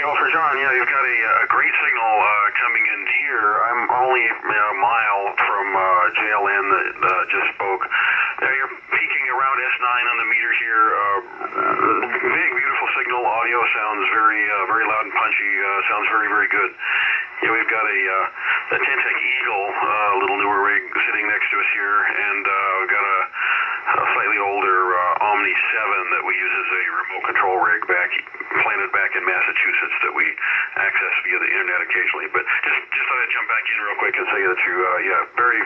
call for John. Yeah, you've got a great signal coming in here. I'm only a mile from JLN that just spoke. You're peaking around S9 on the meter here. Big, beautiful signal. Audio sounds very loud and punchy. Sounds very, very good. Yeah, we've got a Tentec Eagle, little newer rig sitting next to us here, and we've got a slightly older Omni 7 that we use as a remote control rig planted back in Massachusetts that we access via the internet occasionally. But just thought I'd jump back in real quick and say that very,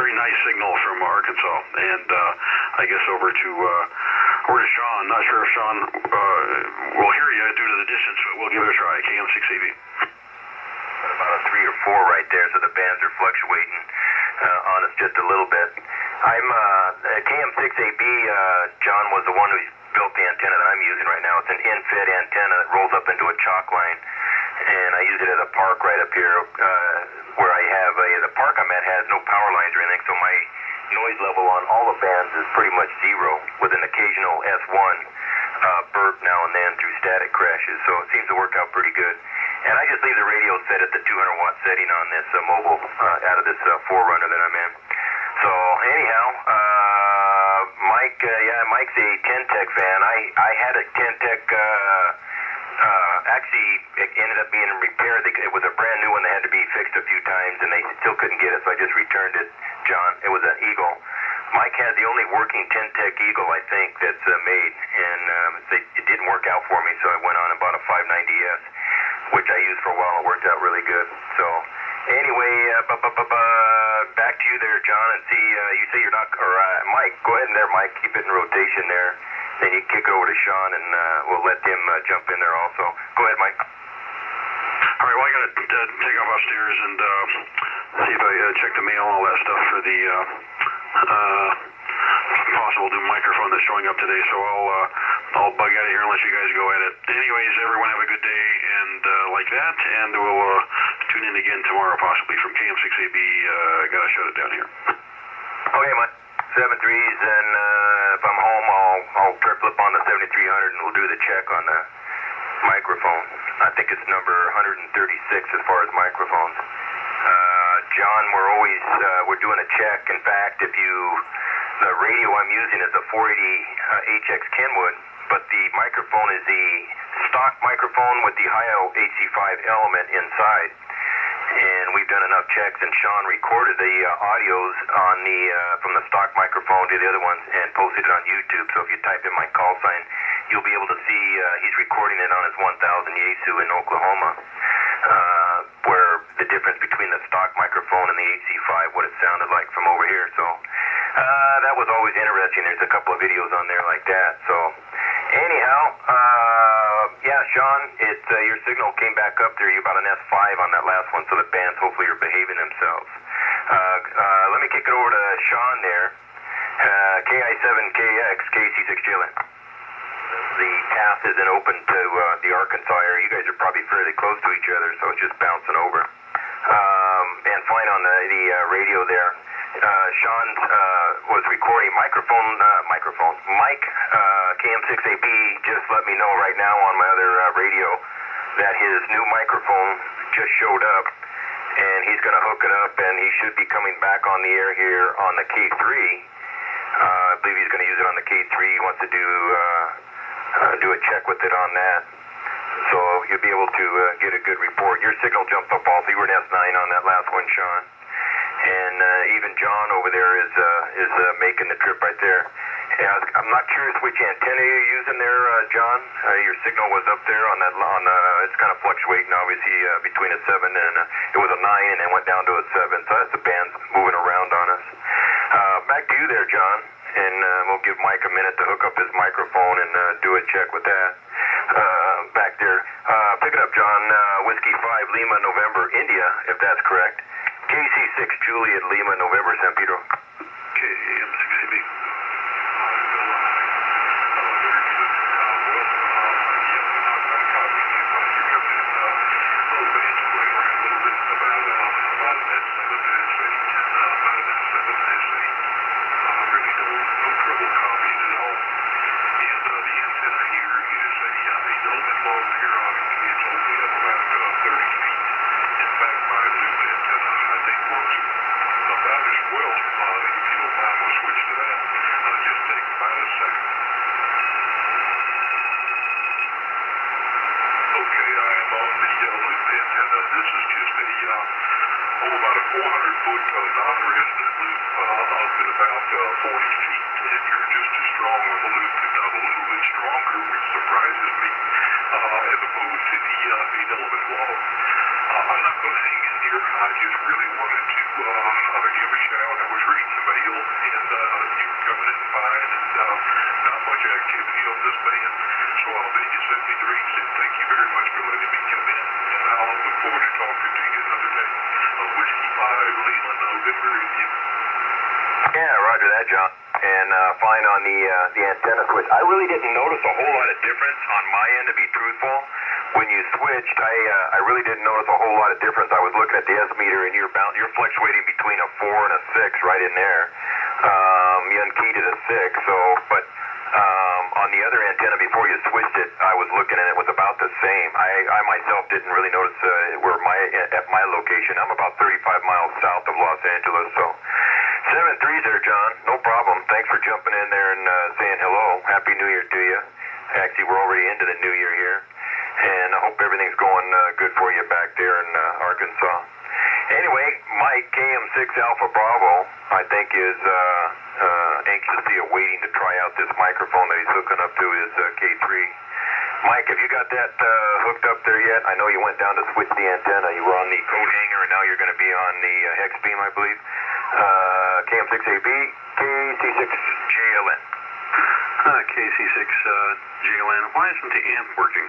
very nice signal from Arkansas, and I guess over to Sean. Not sure if Sean will hear you due to the distance, but we'll give it a try. KM6AB. About a 3 or 4 right there, so the bands are fluctuating on us just a little bit. I'm KM6AB. John was the one who built the antenna that I'm using right now. It's an in-fed antenna that rolls up into a chalk line, and I use it at a park right up here where I have the park I'm at has no power lines or anything, so my noise level on all the bands is pretty much zero, with an occasional S1 burp now and then through static crashes. So it seems to work out pretty good. And I just leave the radio set at the 200-watt setting on this mobile out of this 4Runner that I'm in. So anyhow, Mike's a Tentec fan. I had a Tentec. Actually, it ended up being repaired. It was a brand new one that had to be fixed a few times, and they still couldn't get it, so I just returned it, John. It was an Eagle. Mike has the only working Tentec Eagle, I think, that's made, and it didn't work out for me, so I went on and bought a 590S, which I used for a while. It worked out really good. So anyway, back to you there, John, and see, you say you're not, or Mike, go ahead in there, Mike, keep it in rotation there. Then you kick it over to Sean, and we'll let him jump in there also. Go ahead, Mike. All right, well, I got to take off upstairs and see if I check the mail and all that stuff for the possible new microphone that's showing up today. So I'll bug out of here and let you guys go at it. Anyways, everyone have a good day and like that, and we'll tune in again tomorrow possibly from KM6AB. Got to shut it down here. Okay, Mike. 7-3s, and if I'm home, I'll triple up on the 7300 and we'll do the check on the microphone. I think it's number 136 as far as microphones. John, we're doing a check. In fact, the radio I'm using is a 480 HX Kenwood, but the microphone is the stock microphone with the Hi-O HC5 element inside. And we've done enough checks, and Sean recorded the audios on from the stock microphone to the other ones and posted it on YouTube. So if you type in my call sign, you'll be able to see he's recording it on his 1000 Yaesu in Oklahoma, where the difference between the stock microphone and the HC5, what it sounded like from over here. So that was always interesting. There's a couple of videos on there like that. So anyhow, Sean, your signal came back up there. You're about an S5 on that last one, so the bands hopefully are behaving themselves. Let me kick it over to Sean there. KI7KX, KC6JLN. The path isn't open to the Arkansas area. You guys are probably fairly close to each other, so it's just bouncing over. And fine on the radio there. Sean was recording microphone. Mike KM6AB just let me know right now on my other radio that his new microphone just showed up, and he's going to hook it up, and he should be coming back on the air here on the K3. I believe he's going to use it on the K3. He wants to do a check with it on that. So you'll be able to get a good report. Your signal jumped up also. You were an S9 on that last one, Sean. And even John over there is making the trip right there. I'm not curious which antenna you're using there, John. Your signal was up there on that. It's kind of fluctuating, obviously, between a 7 and it was a 9, and then went down to a 7. So that's the bands moving around on us. Back to you there, John, and we'll give Mike a minute to hook up his microphone and do a check with that. Back there, pick it up, John. Whiskey 5 Lima November India, if that's correct. KC6 Juliet Lima November San Pedro. KM6AB. me, as opposed to the element log. I'm not going to hang in here. I just really wanted to give a shout. I was reading the mail, and you were coming in fine, and not much activity on this band. So I'll bet you sent me the reads, and thank you very much for letting me come in. And I'll look forward to talking to you another day. Whiskey 5, Leland, November, India. Yeah, roger that, John. And fine on the antenna switch. I really didn't notice a whole lot of difference on my end, to be truthful. When you switched, I really didn't notice a whole lot of difference. I was looking at the S meter, and you're fluctuating between a 4 and a 6 right in there. You unkeyed at a 6, so, but on the other antenna before you switched it, I was looking and it was about the same. I myself didn't really notice at my location. I'm about 35 miles south of Los Angeles, so 7-3 there, John. No problem. Thanks for jumping in there and saying hello. Happy New Year to you. Actually, we're already into the new year here, and I hope everything's going good for you back there in Arkansas. Anyway, Mike KM6 Alpha Bravo, I think, is anxiously awaiting to try out this microphone that he's hooking up to his K3. Mike, have you got that hooked up there yet? I know you went down to switch the antenna. You were on the coat hanger, and now you're going to be on the hex beam, I believe. KM6AB, KC6JLN. KC6JLN. Why isn't the amp working?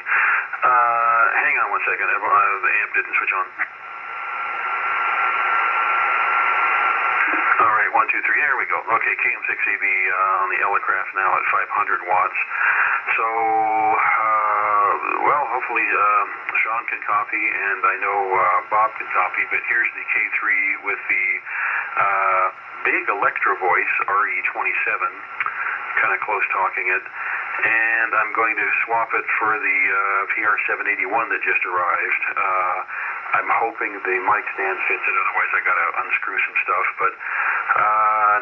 Hang on one second. The amp didn't switch on. All right, 1, 2, 3. There we go. Okay, KM6AB on the Elecraft now at 500 watts. So, well, hopefully Sean can copy, and I know Bob can copy, but here's the K3 with the big Electro Voice RE27, kind of close talking it, and I'm going to swap it for the PR781 that just arrived. I'm hoping the mic stand fits it, otherwise I got to unscrew some stuff, but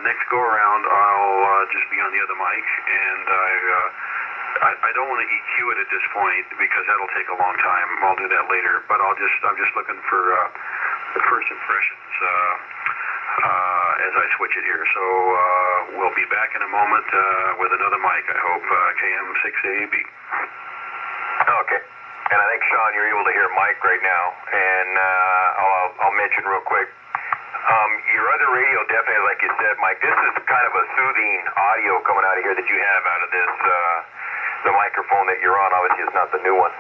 next go around I'll just be on the other mic, and I don't want to EQ it at this point because that'll take a long time. I'll do that later, but I'm just looking for the first impressions as I switch it here. So we'll be back in a moment with another mic, I hope, KM6AB. Okay. And I think, Sean, you're able to hear Mike right now, and I'll mention real quick. Your other radio, definitely, like you said, Mike, this is kind of a soothing audio coming out of here that you have out of this, the microphone that you're on. Obviously, it's not the new one.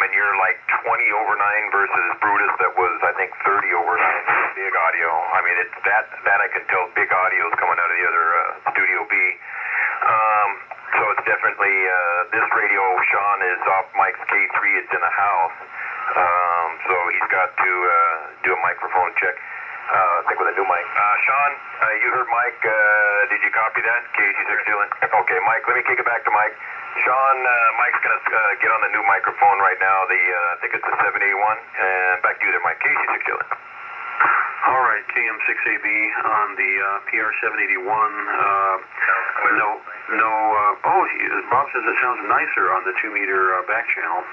And you're like 20/9 versus Brutus that was, I think, 30/9. Big audio. I mean, it's that I can tell big audio is coming out of the other Studio B. So it's definitely, this radio, Sean, is off Mike's K3. It's in the house. So he's got to do a microphone check. I think with a new mic. Sean, you heard Mike. Did you copy that? KC6JLN? Okay, Mike, let me kick it back to Mike. Sean, Mike's going to get on the new microphone right now. I think it's the 781. And back to you there, Mike. KC6JLN. All right, KM6AB on the PR781. Bob says it sounds nicer on the 2-meter back channel.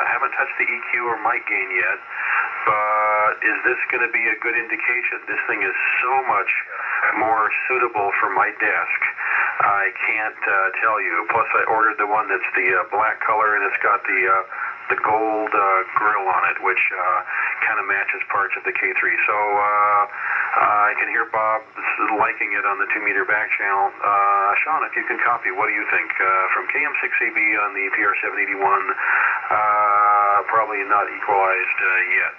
Haven't touched the EQ or mic gain yet, but is this going to be a good indication? This thing is so much more suitable for my desk. I can't tell you. Plus, I ordered the one that's the black color, and it's got the gold grill on it, which kind of matches parts of the K3. So I can hear Bob liking it on the 2-meter back channel. Sean, if you can copy, what do you think? From KM6AB on the PR781, probably not equalized yet.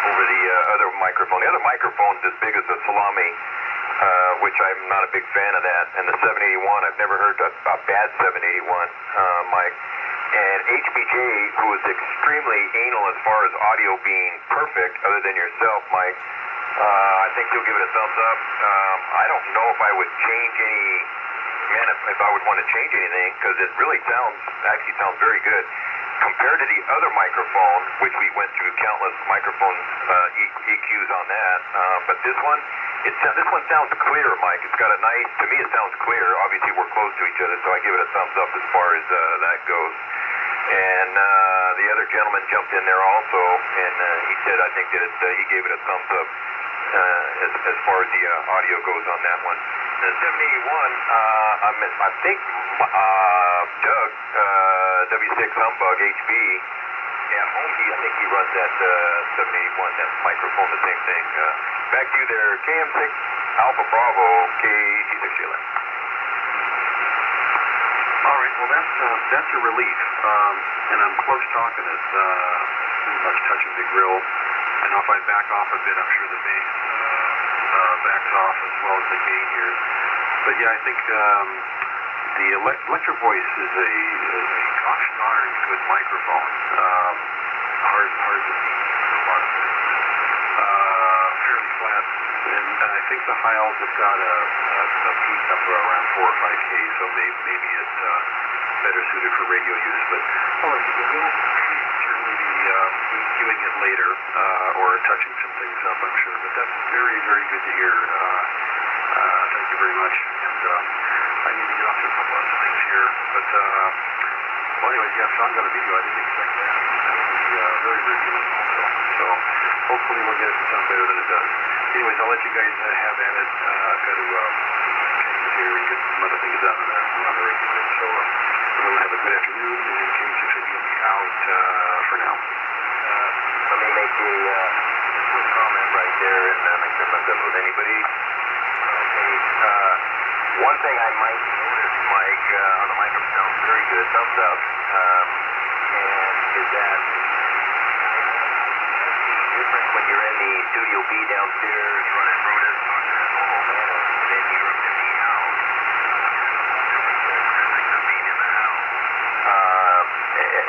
Over the other microphone. The other microphone's as big as a salami, which I'm not a big fan of that. And the 781, I've never heard a bad 781 mic. And HBJ, who is extremely anal as far as audio being perfect, other than yourself, Mike, I think you'll give it a thumbs up. I don't know if I would change if I would want to change anything, because it really sounds very good. Compared to the other microphone, which we went through countless microphone EQs on that, but this one sounds clear, Mike. It's got to me it sounds clear. Obviously we're close to each other, so I give it a thumbs up as far as that goes. And the other gentleman jumped in there also, and he said, I think that he gave it a thumbs up as far as the audio goes on that one. the 781, I think Doug, W6 Humbug HB, at home, I think he runs that 781, that microphone, the same thing. Back to you there, KM6 Alpha Bravo, KC6JLN. All right, well, that's a relief, and I'm close talking it, pretty much touching the grill. I know if I back off a bit, I'm sure the bass backs off as well as the gain here. But yeah, I think the electric voice is a gosh darn good microphone. Hard to beat a lot of things. Fairly flat, and I think the Hiles have got a peak up around 4 or 5K, so maybe it's better suited for radio use. But we'll certainly be EQing it later or touching some things up, I'm sure. But that's very, very good to hear. Thank you very much. And I need to get off to a couple other things here. But well, anyways, yeah, Sean got a video. I didn't expect that. That would be very, very good also. So hopefully we'll get it to sound better than it does. Anyways, I'll let you guys have at it. I've got to change here and get some other things done on the radio. So everyone have a good afternoon, and KC6JLN will be out for now. Let me make a quick comment right there and make sure I'm not done with anybody. Okay. One thing I might notice, Mike, on the microphone sounds very good, thumbs up, and is that different when you're in the Studio B downstairs running Brutus on your normal manner, and then you're up in the house. Different characteristics of being in the house.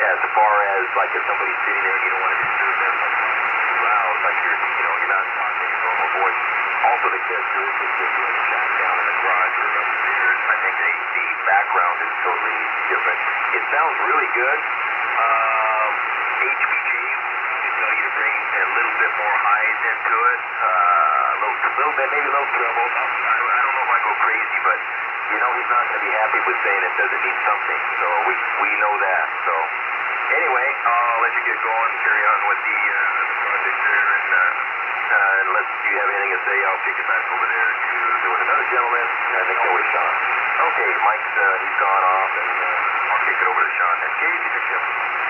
As far as like if somebody's sitting there and you don't want to disturb them, like too loud, like you're not talking in your normal voice. Also, the characteristics of being shot down in the garage or upstairs, I think the background is totally different. It sounds really good. HBGs can tell you to bring a little bit more highs into it, a little bit, maybe a little treble. I don't know if I go crazy, but he's not going to be happy with saying it doesn't mean something. So we know that. So anyway, I'll let you get going, carry on with the project there, and unless you have anything to say, I'll kick it back over there to another gentleman. I think that was Sean. Okay, Mike's he's gone off, and I'll kick it over to Sean. And KC6JLN.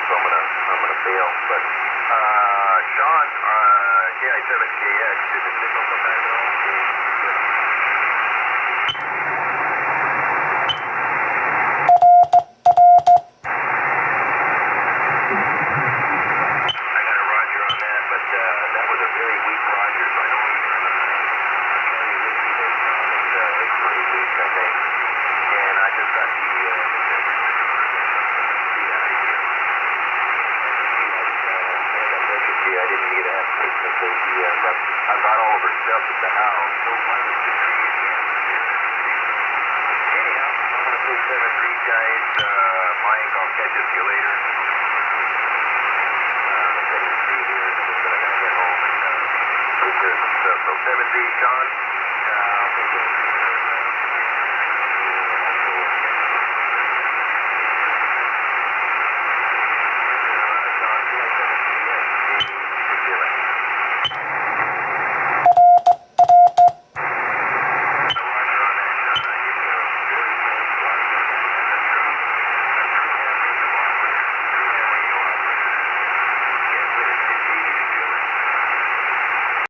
So I'm gonna fail. But Sean, KI7KX, did the signal come back at all? I got a Roger on that, but that was a very weak Roger, so I don't even it's pretty weak, I think. And I just got the I didn't need to have Christmas this but I got all of her stuff at the house, so mine was just anyhow, I'm going to say 7-3, guys. Mike, I'll catch up to you later. I'm going to see here, but I got to get home and take care of some stuff. So 7-3, Sean, I'll take care of you.